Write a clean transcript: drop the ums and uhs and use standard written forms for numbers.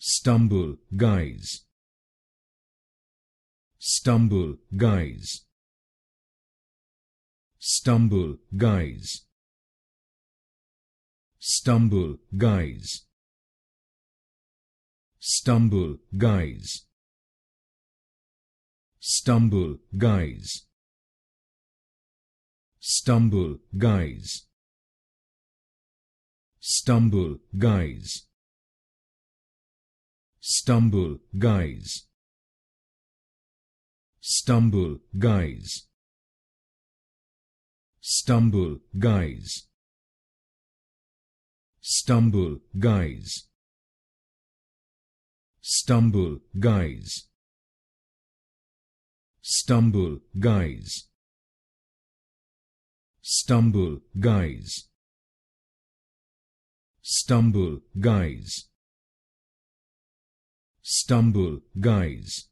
stumble, guys, stumble, guys, stumble, guys, stumble, guys, stumble, guys, stumble, guys, stumble, guys, stumble, guys, stumble, guys, stumble, guys, stumble, guys, stumble, guys, stumble, guys, stumble, guys, stumble, guys, stumble, guys, stumble, guys,